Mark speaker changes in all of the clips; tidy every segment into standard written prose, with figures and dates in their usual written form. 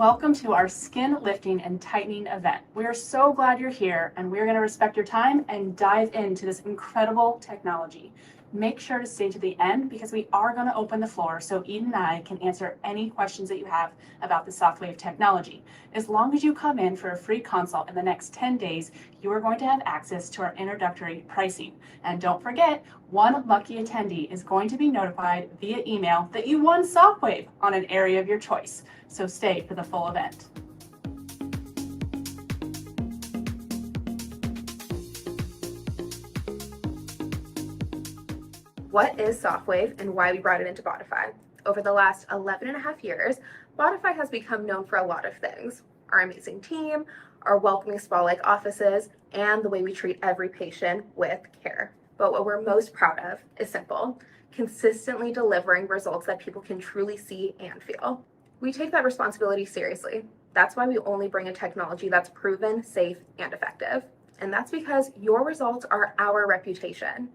Speaker 1: Welcome to our skin lifting and tightening event. We are so glad you're here, and we're going to respect your time and dive into this incredible technology. Make sure to stay to the end because we are going to open the floor so Eden and I can answer any questions that you have about the Sofwave technology. As long as you come in for a free consult in the next 10 days, you are going to have access to our introductory pricing. And don't forget, one lucky attendee is going to be notified via email that you won Sofwave on an area of your choice. So stay for the full event.
Speaker 2: What is Sofwave and why we brought it into Bodify? Over the last 11 and a half years, Bodify has become known for a lot of things. Our amazing team, our welcoming spa-like offices, and the way we treat every patient with care. But what we're most proud of is simple: consistently delivering results that people can truly see and feel. We take that responsibility seriously. That's why we only bring a technology that's proven, safe, and effective. And that's because your results are our reputation.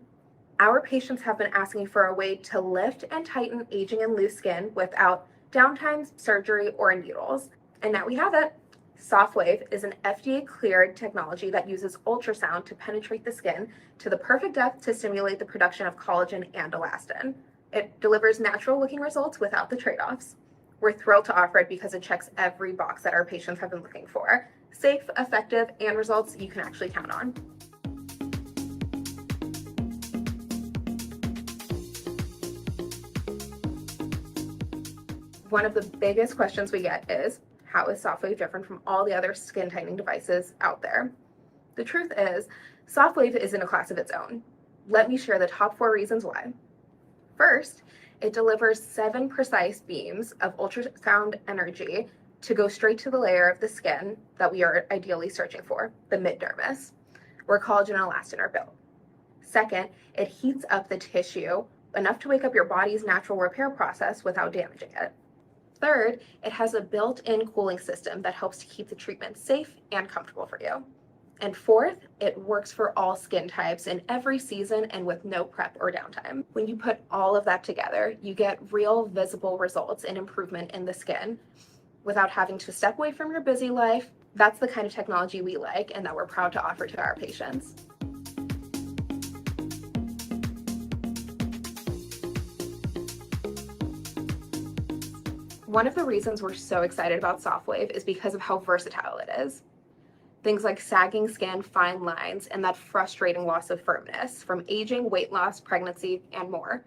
Speaker 2: Our patients have been asking for a way to lift and tighten aging and loose skin without downtime, surgery, or needles. And now we have it. Sofwave is an FDA-cleared technology that uses ultrasound to penetrate the skin to the perfect depth to stimulate the production of collagen and elastin. It delivers natural-looking results without the trade-offs. We're thrilled to offer it because it checks every box that our patients have been looking for: safe, effective, and results you can actually count on. One of the biggest questions we get is, how is Sofwave different from all the other skin tightening devices out there? The truth is, Sofwave is in a class of its own. Let me share the top 4 reasons why. First, it delivers 7 precise beams of ultrasound energy to go straight to the layer of the skin that we are ideally searching for, the mid-dermis, where collagen and elastin are built. Second, it heats up the tissue enough to wake up your body's natural repair process without damaging it. Third, it has a built-in cooling system that helps to keep the treatment safe and comfortable for you. And fourth, it works for all skin types in every season and with no prep or downtime. When you put all of that together, you get real visible results and improvement in the skin without having to step away from your busy life. That's the kind of technology we like and that we're proud to offer to our patients. One of the reasons we're so excited about Sofwave is because of how versatile it is. Things like sagging skin, fine lines, and that frustrating loss of firmness from aging, weight loss, pregnancy, and more.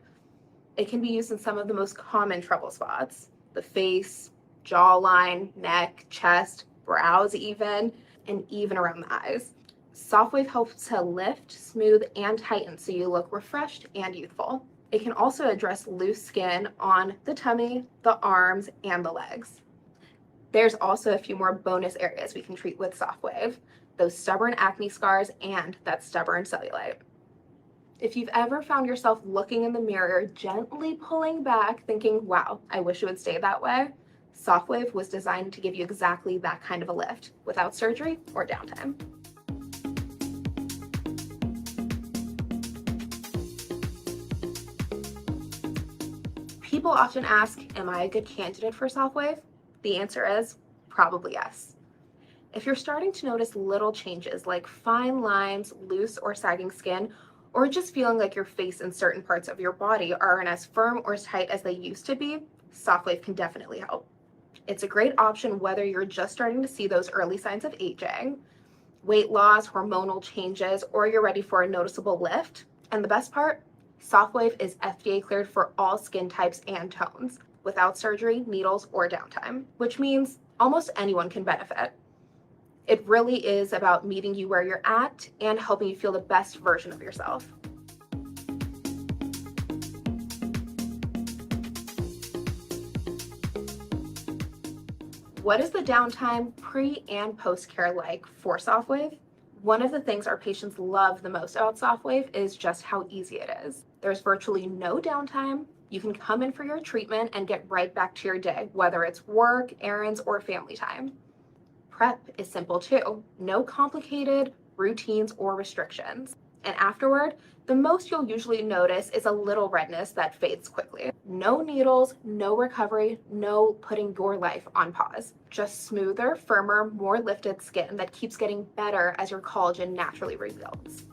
Speaker 2: It can be used in some of the most common trouble spots: the face, jawline, neck, chest, brows even, and even around the eyes. Sofwave helps to lift, smooth, and tighten so you look refreshed and youthful. It can also address loose skin on the tummy, the arms, and the legs. There's also a few more bonus areas we can treat with Sofwave: those stubborn acne scars and that stubborn cellulite. If you've ever found yourself looking in the mirror, gently pulling back, thinking, wow, I wish it would stay that way, Sofwave was designed to give you exactly that kind of a lift without surgery or downtime. People often ask, am I a good candidate for Sofwave? The answer is probably yes. If you're starting to notice little changes like fine lines, loose or sagging skin, or just feeling like your face and certain parts of your body aren't as firm or as tight as they used to be, Sofwave can definitely help. It's a great option whether you're just starting to see those early signs of aging, weight loss, hormonal changes, or you're ready for a noticeable lift. And the best part, Sofwave is FDA cleared for all skin types and tones, without surgery, needles, or downtime, which means almost anyone can benefit. It really is about meeting you where you're at and helping you feel the best version of yourself. What is the downtime pre and post care like for Sofwave? One of the things our patients love the most about Sofwave is just how easy it is. There's virtually no downtime. You can come in for your treatment and get right back to your day, whether it's work, errands, or family time. Prep is simple too. No complicated routines or restrictions. And afterward, the most you'll usually notice is a little redness that fades quickly. No needles, no recovery, no putting your life on pause. Just smoother, firmer, more lifted skin that keeps getting better as your collagen naturally rebuilds.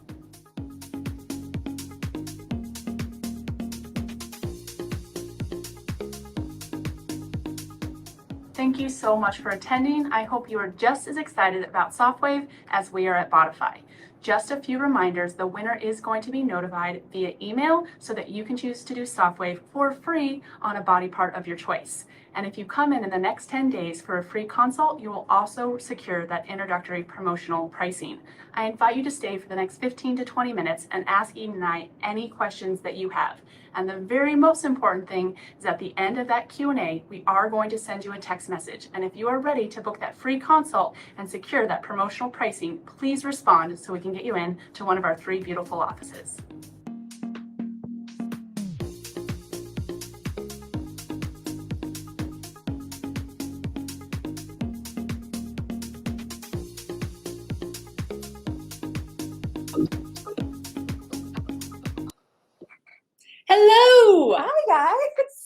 Speaker 1: Thank you so much for attending. I hope you are just as excited about Sofwave as we are at Bodify. Just a few reminders, the winner is going to be notified via email so that you can choose to do Sofwave for free on a body part of your choice. And if you come in the next 10 days for a free consult, you will also secure that introductory promotional pricing. I invite you to stay for the next 15 to 20 minutes and ask Eden and I any questions that you have. And the very most important thing is at the end of that Q&A, we are going to send you a text message. And if you are ready to book that free consult and secure that promotional pricing, please respond so we can get you in to one of our 3 beautiful offices.
Speaker 3: Hello!
Speaker 2: Hi guys!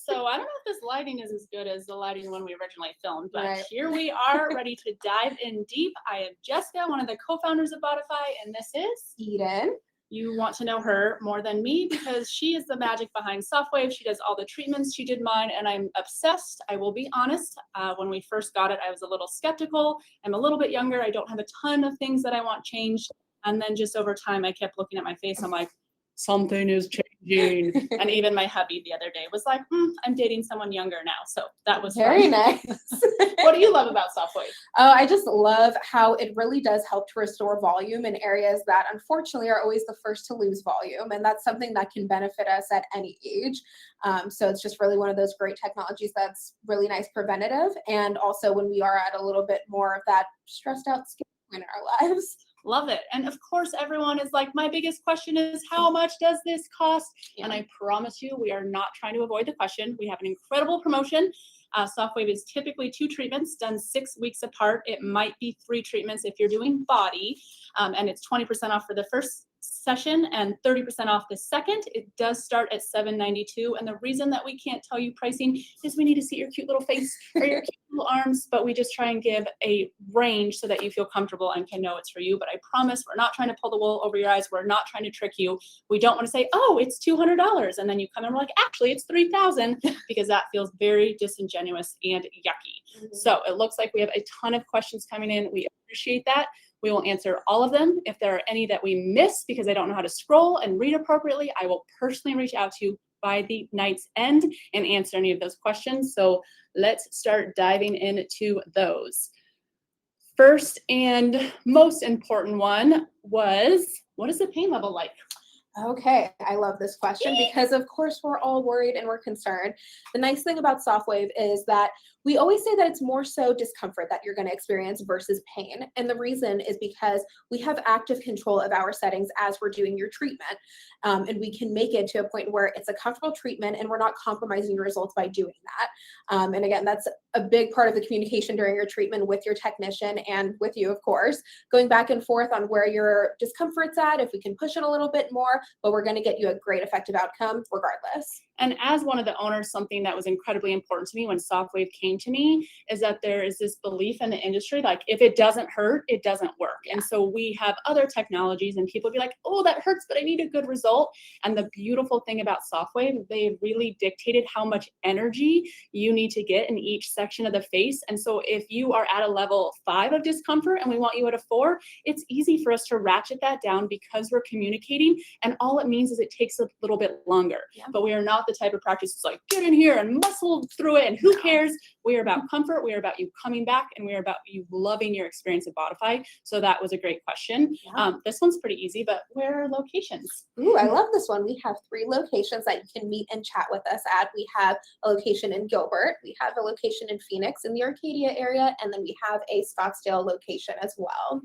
Speaker 3: So I don't know if this lighting is as good as the lighting when we originally filmed, but
Speaker 2: Right.
Speaker 3: here we are ready to dive in deep. I am Jessica, one of the co-founders of Bodify, and this is
Speaker 2: Eden.
Speaker 3: You want to know her more than me because she is the magic behind Sofwave. She does all the treatments. She did mine, and I'm obsessed. I will be honest. When we first got it, I was a little skeptical. I'm a little bit younger. I don't have a ton of things that I want changed. And then just over time, I kept looking at my face. I'm like, something is changing. And even my hubby the other day was like, I'm dating someone younger now. So that was
Speaker 2: Very
Speaker 3: fun.
Speaker 2: nice.
Speaker 3: What do you love about Sofwave?
Speaker 2: Oh, I just love how it really does help to restore volume in areas that unfortunately are always the first to lose volume. And that's something that can benefit us at any age. So it's just really one of those great technologies that's really nice preventative. And also when we are at a little bit more of that stressed out skin in our lives.
Speaker 3: Love it. And of course, everyone is like, my biggest question is, how much does this cost?
Speaker 2: Yeah.
Speaker 3: And I promise you, we are not trying to avoid the question. We have an incredible promotion. Sofwave is typically 2 treatments done 6 weeks apart. It might be 3 treatments if you're doing body, and it's 20% off for the first session and 30% off the second. It does start at $7.92. And the reason that we can't tell you pricing is we need to see your cute little face or your cute little arms, but we just try and give a range so that you feel comfortable and can know it's for you. But I promise we're not trying to pull the wool over your eyes. We're not trying to trick you. We don't want to say, oh, it's $200. And then you come in and we're like, actually, it's $3,000 because that feels very disingenuous and yucky.
Speaker 2: Mhm.
Speaker 3: So it looks like we have a ton of questions coming in. We appreciate that. We will answer all of them. If there are any that we miss because I don't know how to scroll and read appropriately, I will personally reach out to you by the night's end and answer any of those questions. So let's start diving into those. First and most important one was, what is the pain level like?
Speaker 2: Okay, I love this question because of course we're all worried and we're concerned. The nice thing about Sofwave is that we always say that it's more so discomfort that you're going to experience versus pain. And the reason is because we have active control of our settings as we're doing your treatment. And we can make it to a point where it's a comfortable treatment and we're not compromising your results by doing that. And again, that's a big part of the communication during your treatment with your technician and with you, of course, going back and forth on where your discomfort's at, if we can push it a little bit more, but we're going to get you a great effective outcome regardless.
Speaker 3: And as one of the owners, something that was incredibly important to me when Sofwave came to me is that there is this belief in the industry, like if it doesn't hurt, it doesn't work. And so we have other technologies and people be like, oh, that hurts, but I need a good result. And the beautiful thing about Sofwave, they really dictated how much energy you need to get in each section of the face. And so if you are at a level 5 of discomfort and we want you at a 4, it's easy for us to ratchet that down because we're communicating. And all it means is it takes a little bit longer.
Speaker 2: Yeah.
Speaker 3: But we are not the type of practice that's like, get in here and muscle through it and who cares? We are about comfort. We are about you coming back and we are about you loving your experience at Bodify. So that was a great question.
Speaker 2: Yeah.
Speaker 3: This one's pretty easy, but where are locations?
Speaker 2: Ooh, I love this one. We have 3 locations that you can meet and chat with us at. We have a location in Gilbert, we have a location in Phoenix in the Arcadia area, and then we have a Scottsdale location as well.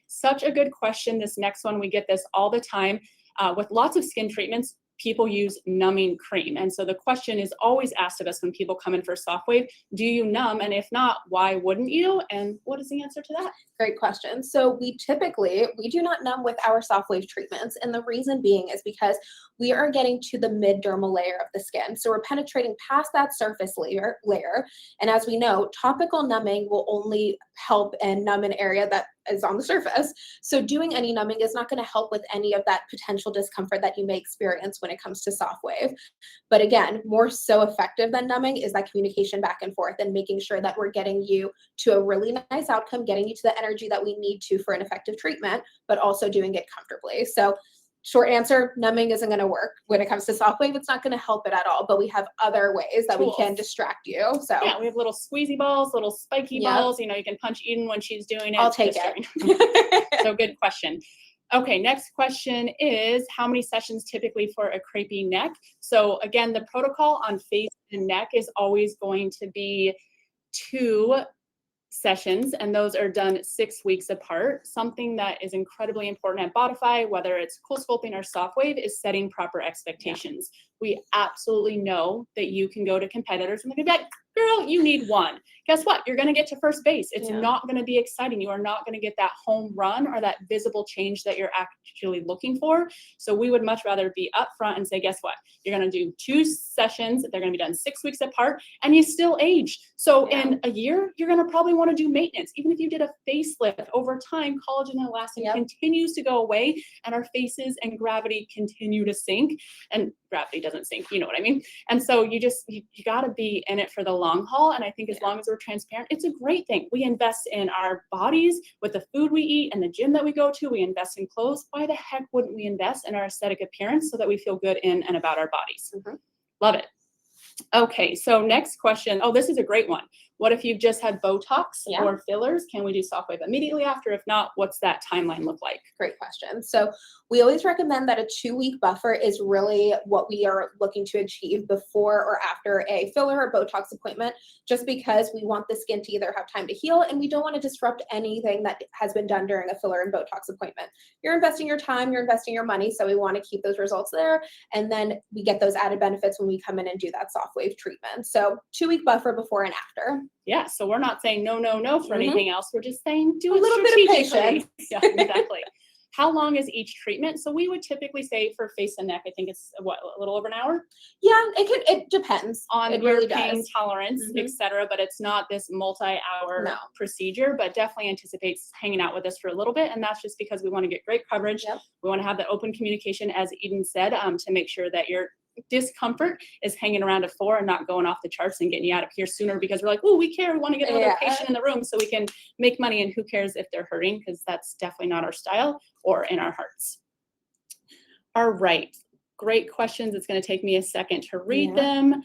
Speaker 3: Such a good question. This next one, we get this all the time. With lots of skin treatments, people use numbing cream. And so the question is always asked of us when people come in for Sofwave, do you numb? And if not, why wouldn't you? And what is the answer to that?
Speaker 2: Great question. So we do not numb with our Sofwave treatments. And the reason being is because we are getting to the mid-dermal layer of the skin. So we're penetrating past that surface layer. And as we know, topical numbing will only help and numb an area that is on the surface. So doing any numbing is not going to help with any of that potential discomfort that you may experience when it comes to Sofwave. But again, more so effective than numbing is that communication back and forth and making sure that we're getting you to a really nice outcome, getting you to the energy that we need to for an effective treatment, but also doing it comfortably. So short answer, numbing isn't going to work. When it comes to Sofwave, it's not going to help it at all, but we have other ways that we can distract you. So
Speaker 3: yeah, we have little squeezy balls, little spiky balls. You know, you can punch Eden when she's doing it.
Speaker 2: I'll take it.
Speaker 3: So good question. Okay, next question is how many sessions typically for a crepey neck? So again, the protocol on face and neck is always going to be 2 sessions, and those are done 6 weeks apart. Something that is incredibly important at Bodify, whether it's cool sculpting or Sofwave, is setting proper expectations. We absolutely know that you can go to competitors and they're gonna be like, girl, you need 1. Guess what? You're going to get to first base. It's not going to be exciting. You are not going to get that home run or that visible change that you're actually looking for. So we would much rather be upfront and say, guess what? You're going to do 2 sessions. They're going to be done 6 weeks apart, and you still age. So in a year, you're going to probably want to do maintenance. Even if you did a facelift, over time, collagen and elastin continues to go away, and our faces and gravity continue to sink. And gravity doesn't sink, you know what I mean? And so you got to be in it for the long haul. And I think as long as we're transparent, it's a great thing. We invest in our bodies with the food we eat and the gym that we go to. We invest in clothes. Why the heck wouldn't we invest in our aesthetic appearance so that we feel good in and about our bodies? Love it. Okay, so next question. Oh, this is a great one. What if you've just had Botox or fillers? Can we do Sofwave immediately after? If not, what's that timeline look like?
Speaker 2: Great question. So we always recommend that a 2-week buffer is really what we are looking to achieve before or after a filler or Botox appointment, just because we want the skin to either have time to heal and we don't want to disrupt anything that has been done during a filler and Botox appointment. You're investing your time, you're investing your money, so we want to keep those results there. And then we get those added benefits when we come in and do that Sofwave treatment. So 2-week buffer before and after.
Speaker 3: Yeah, so we're not saying no for anything else. We're just saying do
Speaker 2: a little bit of patience.
Speaker 3: Yeah, exactly. How long is each treatment? So we would typically say for face and neck, I think it's what, a little over an hour?
Speaker 2: Yeah, it depends
Speaker 3: on your pain tolerance, etc. But it's not this multi-hour procedure, but definitely anticipates hanging out with us for a little bit. And that's just because we want to get great coverage. We want to have the open communication, as Eden said, to make sure that your discomfort is hanging around a 4 and not going off the charts and getting you out of here sooner because we're like, oh, we care. We want to get another patient in the room so we can make money, and who cares if they're hurting, because that's definitely not our style or in our hearts. All right. Great questions. It's going to take me a second to read them.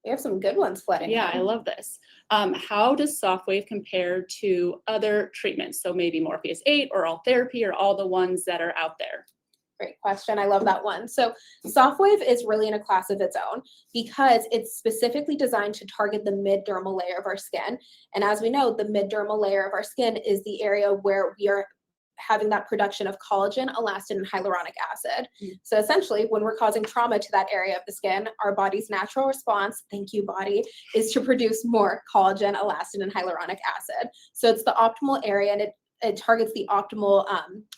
Speaker 2: We have some good ones flooding.
Speaker 3: Yeah, I love this. How does Sofwave compare to other treatments? So maybe Morpheus 8 or all therapy or all the ones that are out there.
Speaker 2: Great question. I love that one. So Sofwave is really in a class of its own because it's specifically designed to target the mid-dermal layer of our skin. And as we know, the mid-dermal layer of our skin is the area where we are having that production of collagen, elastin, and hyaluronic acid. So essentially, when we're causing trauma to that area of the skin, our body's natural response, thank you body, is to produce more collagen, elastin, and hyaluronic acid. So it's the optimal area, and it targets the optimal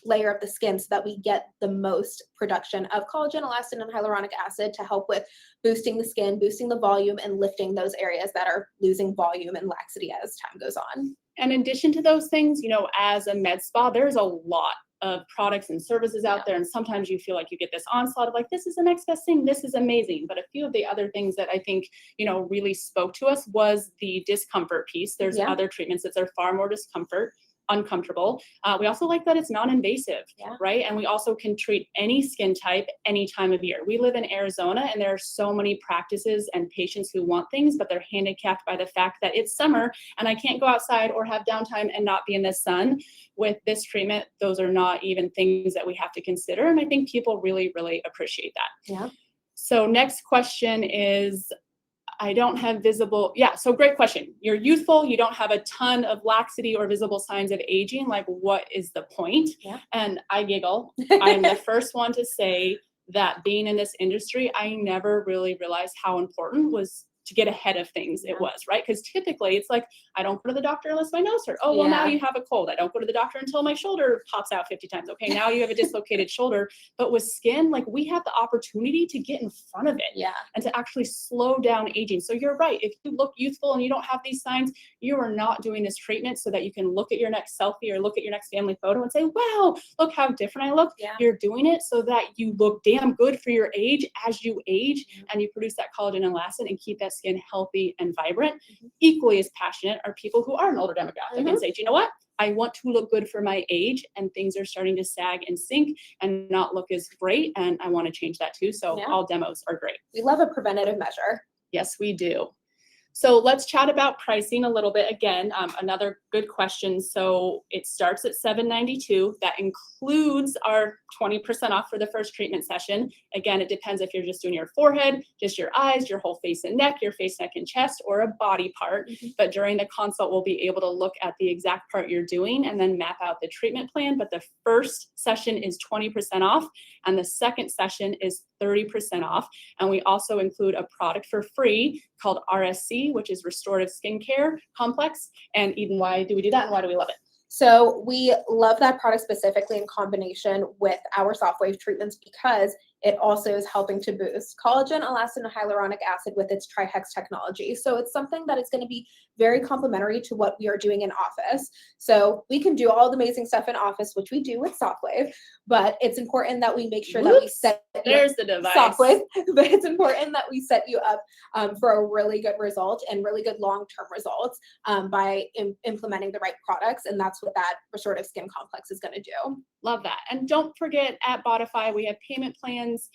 Speaker 2: layer of the skin so that we get the most production of collagen, elastin, and hyaluronic acid to help with boosting the skin, boosting the volume, and lifting those areas that are losing volume and laxity as time goes on.
Speaker 3: And in addition to those things, you know, as a med spa, there's a lot of products and services out there. And sometimes you feel like you get this onslaught of like, this is the next best thing. This is amazing. But a few of the other things that I think, you know, really spoke to us was the discomfort piece. There's other treatments that are far more uncomfortable. We also like that it's non-invasive, right? And we also can treat any skin type any time of year. We live in Arizona, and there are so many practices and patients who want things, but they're handicapped by the fact that it's summer and I can't go outside or have downtime and not be in the sun. With this treatment, those are not even things that we have to consider. And I think people really, really appreciate that.
Speaker 2: Yeah.
Speaker 3: So next question is, I don't have visible, so great question. You're youthful, you don't have a ton of laxity or visible signs of aging. Like, what is the point? And I giggle. I'm the first one to say, that being in this industry, I never really realized how important was to get ahead of things it was, right? Because typically it's like, I don't go to the doctor unless my nose hurts. Oh, well, now you have a cold. I don't go to the doctor until my shoulder pops out 50 times. Okay, now you have a dislocated shoulder. But with skin, like we have the opportunity to get in front of it and to actually slow down aging. So you're right. If you look youthful and you don't have these signs, you are not doing this treatment so that you can look at your next selfie or look at your next family photo and say, wow, look how different I look. You're doing it so that you look damn good for your age as you age and you produce that collagen and elastin and keep that skin healthy and vibrant. Equally as passionate are people who are an older demographic and say, do you know what? I want to look good for my age and things are starting to sag and sink and not look as great. And I want to change that too. So all demos are great.
Speaker 2: We love a preventative measure.
Speaker 3: Yes, we do. So let's chat about pricing a little bit. Again, another good question. So it starts at $792. That includes our 20% off for the first treatment session. Again, it depends if you're just doing your forehead, just your eyes, your whole face and neck, your face, neck, and chest, or a body part. But during the consult, we'll be able to look at the exact part you're doing and then map out the treatment plan. But the first session is 20% off, and the second session is 30% off. And we also include a product for free called RSC, which is Restorative Skincare Complex. And Eden, why do we do that and why do we love it?
Speaker 2: So we love that product specifically in combination with our Sofwave treatments because it also is helping to boost collagen, elastin, and hyaluronic acid with its trihex technology. So it's something that is going to be very complementary to what we are doing in office. So we can do all the amazing stuff in office, which we do with Sofwave, but it's important that we make sure that we set
Speaker 3: there's the device.
Speaker 2: Sofwave, but it's important that we set you up for a really good result and really good long-term results by implementing the right products. And that's what that restorative skin complex is going to do.
Speaker 3: Love that. And don't forget, at Bodify, we have payment plans.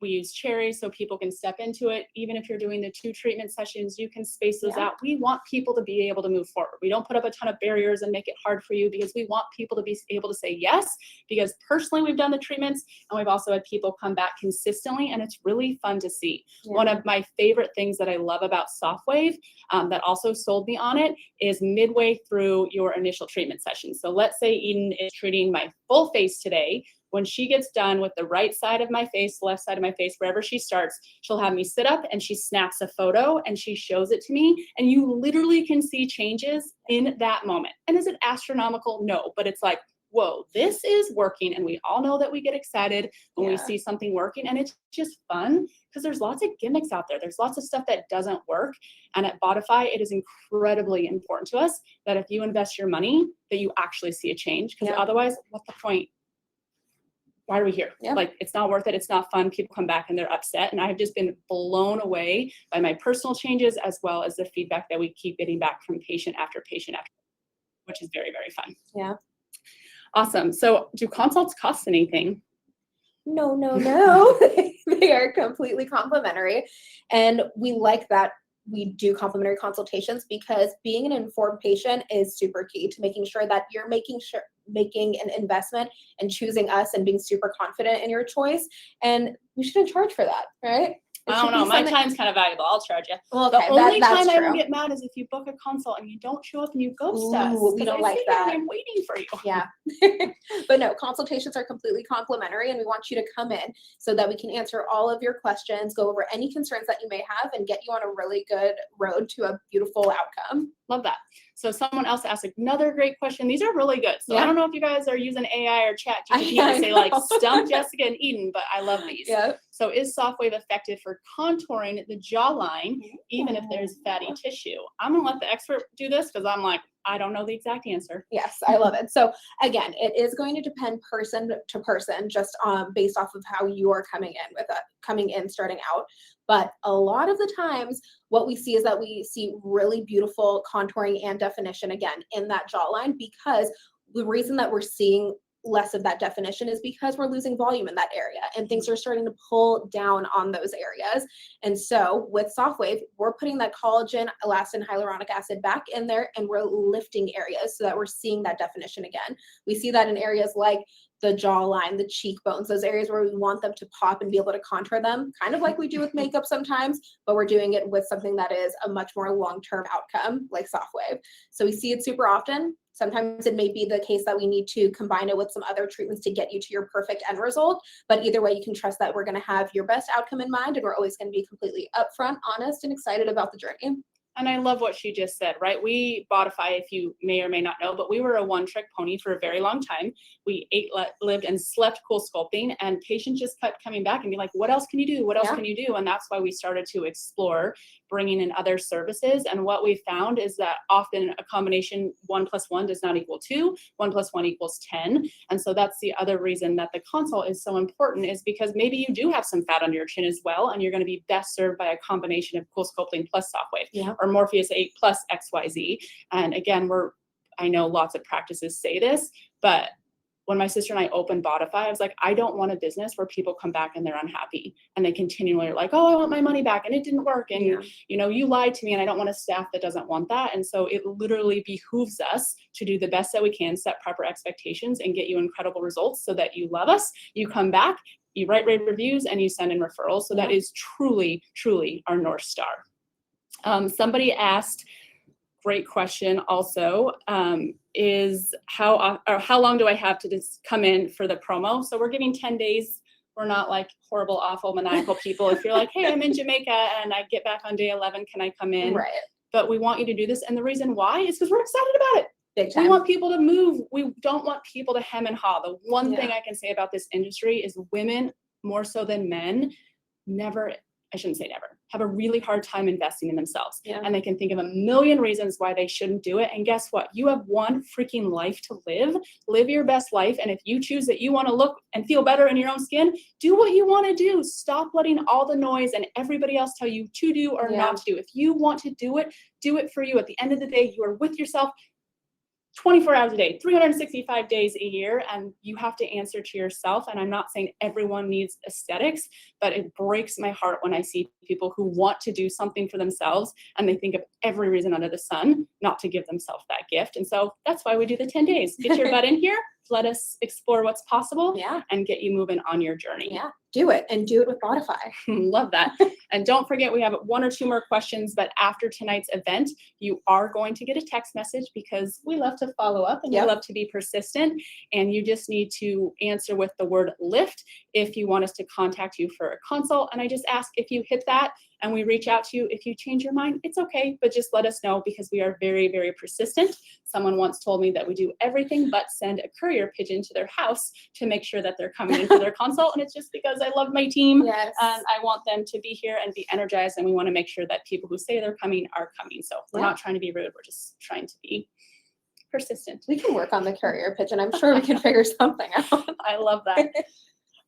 Speaker 3: We use Cherry so people can step into it. Even if you're doing the 2 treatment sessions, you can space those out. We want people to be able to move forward. We don't put up a ton of barriers and make it hard for you because we want people to be able to say yes, because personally we've done the treatments and we've also had people come back consistently and it's really fun to see. One of my favorite things that I love about Sofwave that also sold me on it is midway through your initial treatment session. So let's say Eden is treating my full face today. When she gets done with the right side of my face, left side of my face, wherever she starts, she'll have me sit up and she snaps a photo and she shows it to me. And you literally can see changes in that moment. And is it astronomical? No, but it's like, whoa, this is working. And we all know that we get excited when we see something working. And it's just fun because there's lots of gimmicks out there. There's lots of stuff that doesn't work. And at Bodify, it is incredibly important to us that if you invest your money, that you actually see a change. Because otherwise, what's the point? Why are we here? Like, it's not worth it. It's not fun. People come back and they're upset. And I've just been blown away by my personal changes as well as the feedback that we keep getting back from patient after patient after, which is very, very fun.
Speaker 2: Yeah.
Speaker 3: Awesome. So do consults cost anything?
Speaker 2: No. They are completely complimentary. And we like that we do complimentary consultations because being an informed patient is super key to making sure that you're making an investment and choosing us and being super confident in your choice. And we shouldn't charge for that, right?
Speaker 3: I don't know. My time's kind of valuable. I'll charge you.
Speaker 2: Well, okay,
Speaker 3: the only
Speaker 2: that's
Speaker 3: time
Speaker 2: true.
Speaker 3: I will get mad is if you book a consult and you don't show up and you ghost us.
Speaker 2: We don't like that.
Speaker 3: I'm waiting for you.
Speaker 2: Yeah. But no, consultations are completely complimentary and we want you to come in so that we can answer all of your questions, go over any concerns that you may have and get you on a really good road to a beautiful outcome.
Speaker 3: Love that. So someone else asked another great question. These are really good. So I don't know if you guys are using AI or chat GPT to say like stump Jessica and Eden, but I love these. So is Sofwave effective for contouring the jawline, even if there's fatty tissue? I'm gonna let the expert do this because I'm like, I don't know the exact answer.
Speaker 2: Yes, I love it. So again, it is going to depend person to person, just based off of how you are coming in, starting out. But a lot of the times, what we see is that we see really beautiful contouring and definition again in that jawline, because the reason that we're seeing less of that definition is because we're losing volume in that area and things are starting to pull down on those areas. And so with Sofwave, we're putting that collagen, elastin, hyaluronic acid back in there and we're lifting areas so that we're seeing that definition again. We see that in areas like the jawline, the cheekbones, those areas where we want them to pop and be able to contour them, kind of like we do with makeup sometimes, but we're doing it with something that is a much more long-term outcome like Sofwave. So we see it super often. Sometimes it may be the case that we need to combine it with some other treatments to get you to your perfect end result. But either way, you can trust that we're going to have your best outcome in mind, and we're always going to be completely upfront, honest, and excited about the journey.
Speaker 3: And I love what she just said, right? We, Bodify, if you may or may not know, but we were a one-trick pony for a very long time. We ate, lived, and slept Cool Sculpting, and patients just kept coming back and be like, what else can you do? What else can you do? And that's why we started to explore bringing in other services. And what we found is that often a combination 1 + 1 does not equal 2, 1 + 1 = 10. And so that's the other reason that the consult is so important, is because maybe you do have some fat under your chin as well, and you're going to be best served by a combination of Cool Sculpting plus Sofwave, or Morpheus 8 plus XYZ. And again, I know lots of practices say this, but when my sister and I opened Bodify, I was like, I don't want a business where people come back and they're unhappy and they continually are like, oh, I want my money back and it didn't work. And you know, you lied to me, and I don't want a staff that doesn't want that. And so it literally behooves us to do the best that we can, set proper expectations, and get you incredible results so that you love us, you come back, you write rave reviews, and you send in referrals. So that is truly, truly our North Star. Somebody asked, great question also, is how long do I have to just come in for the promo? So we're giving 10 days. We're not like horrible, awful, maniacal people. If you're like, hey, I'm in Jamaica and I get back on day 11, can I come in?
Speaker 2: Right.
Speaker 3: But we want you to do this. And the reason why is because we're excited about it.
Speaker 2: Big time.
Speaker 3: We want people to move. We don't want people to hem and haw. The one thing I can say about this industry is women, more so than men, I shouldn't say never, have a really hard time investing in themselves. And they can think of a million reasons why they shouldn't do it. And guess what? You have one freaking life to live. Live your best life. And if you choose that you want to look and feel better in your own skin, do what you want to do. Stop letting all the noise and everybody else tell you to do or not to do. If you want to do it for you. At the end of the day, you are with yourself 24 hours a day, 365 days a year, and you have to answer to yourself. And I'm not saying everyone needs aesthetics, but it breaks my heart when I see people who want to do something for themselves and they think of every reason under the sun not to give themselves that gift. And so that's why we do the 10 days. Get your butt in here. Let us explore what's possible and get you moving on your journey.
Speaker 2: Yeah, do it, and do it with Bodify.
Speaker 3: Love that. And don't forget, we have 1 or 2 more questions, but after tonight's event, you are going to get a text message, because we love to follow up and we love to be persistent. And you just need to answer with the word lift if you want us to contact you for a consult. And I just ask, if you hit that and we reach out to you, if you change your mind, it's okay, but just let us know, because we are very, very persistent. Someone once told me that we do everything but send a courier pigeon to their house to make sure that they're coming in for their consult. And it's just because I love my team and I want them to be here and be energized. And we want to make sure that people who say they're coming are coming. So we're not trying to be rude. We're just trying to be persistent.
Speaker 2: We can work on the courier pigeon. I'm sure we can figure something out.
Speaker 3: I love that.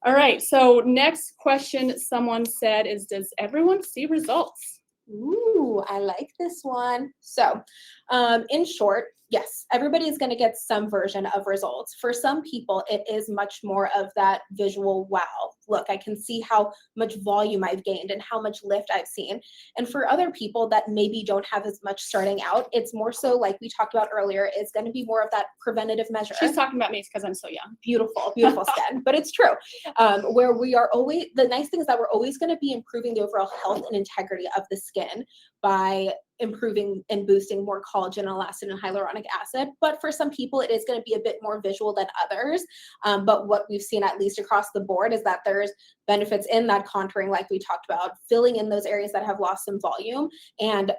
Speaker 3: All right. So next question someone said is, does everyone see results?
Speaker 2: Ooh, I like this one. So, in short, yes, everybody is going to get some version of results. For some people, it is much more of that visual, wow, look, I can see how much volume I've gained and how much lift I've seen. And for other people that maybe don't have as much starting out, it's more so, like we talked about earlier, it's going to be more of that preventative measure.
Speaker 3: She's talking about me because I'm so young.
Speaker 2: Beautiful, beautiful skin. But it's true. Where we are always, the nice thing is that we're always going to be improving the overall health and integrity of the skin by improving and boosting more collagen, elastin, and hyaluronic acid. But for some people, it is going to be a bit more visual than others. But what we've seen, at least across the board, is that there's benefits in that contouring, like we talked about, filling in those areas that have lost some volume, and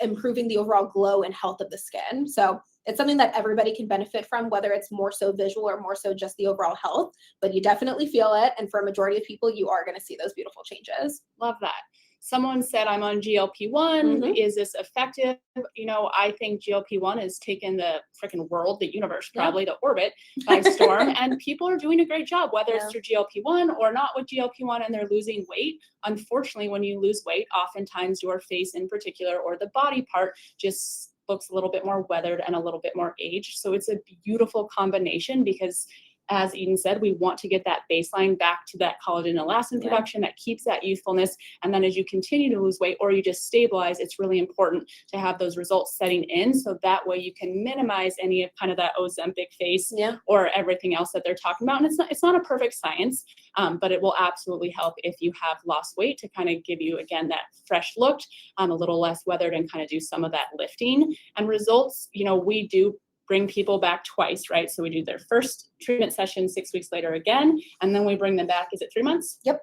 Speaker 2: improving the overall glow and health of the skin. So it's something that everybody can benefit from, whether it's more so visual or more so just the overall health, but you definitely feel it. And for a majority of people, you are going to see those beautiful changes.
Speaker 3: Love that. Someone said, I'm on GLP-1. Is this effective? You know, I think GLP-1 has taken the freaking world, the universe, probably to orbit by storm. And people are doing a great job, whether it's through GLP-1 or not with GLP-1, and they're losing weight. Unfortunately, when you lose weight, oftentimes your face in particular, or the body part, just looks a little bit more weathered and a little bit more aged. So it's a beautiful combination, because as Eden said, we want to get that baseline back to that collagen and elastin production that keeps that youthfulness. And then as you continue to lose weight or you just stabilize, it's really important to have those results setting in. So that way you can minimize any of kind of that Ozempic face or everything else that they're talking about. And it's not a perfect science, but it will absolutely help if you have lost weight, to kind of give you, again, that fresh look, a little less weathered, and kind of do some of that lifting. And results, you know, we do bring people back twice, right? So we do their first treatment session 6 weeks later again, and then we bring them back. Is it 3 months?
Speaker 2: Yep.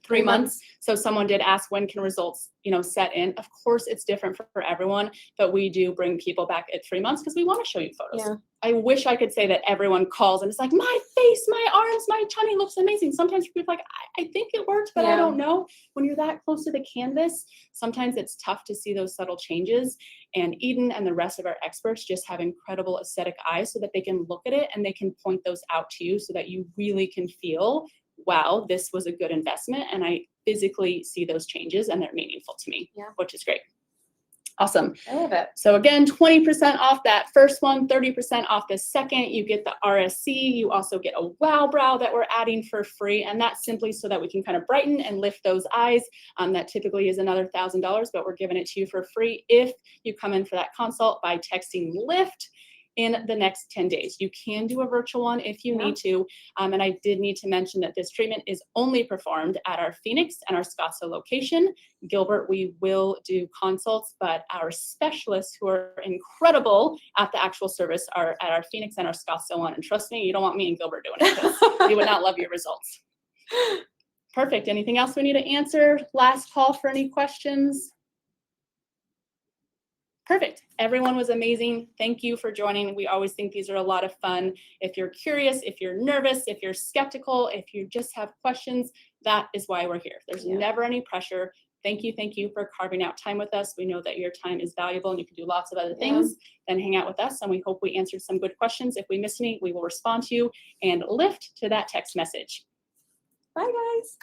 Speaker 3: 3 months. So someone did ask, when can results, set in? Of course, it's different for everyone, but we do bring people back at 3 months because we want to show you photos.
Speaker 2: Yeah.
Speaker 3: I wish I could say that everyone calls and it's like, my face, my arms, my tummy looks amazing. Sometimes people are like, I think it worked, but I don't know. When you're that close to the canvas, sometimes it's tough to see those subtle changes. And Eden and the rest of our experts just have incredible aesthetic eyes so that they can look at it and they can point those out to you so that you really can feel, wow, this was a good investment. And I physically see those changes and they're meaningful to me, which is great. Awesome.
Speaker 2: I love it.
Speaker 3: So again, 20% off that first one, 30% off the second. You get the RSC. You also get a wow brow that we're adding for free. And that's simply so that we can kind of brighten and lift those eyes. That typically is another $1,000, but we're giving it to you for free if you come in for that consult by texting LIFT in the next 10 days. You can do a virtual one if you need to. And I did need to mention that this treatment is only performed at our Phoenix and our Scottsdale location. Gilbert, we will do consults, but our specialists who are incredible at the actual service are at our Phoenix and our Scottsdale one. And trust me, you don't want me and Gilbert doing it because you would not love your results. Perfect. Anything else we need to answer? Last call for any questions? Perfect. Everyone was amazing. Thank you for joining. We always think these are a lot of fun. If you're curious, if you're nervous, if you're skeptical, if you just have questions, that is why we're here. There's never any pressure. Thank you for carving out time with us. We know that your time is valuable and you can do lots of other things than hang out with us. And we hope we answered some good questions. If we miss any, we will respond to you and lift to that text message.
Speaker 2: Bye, guys.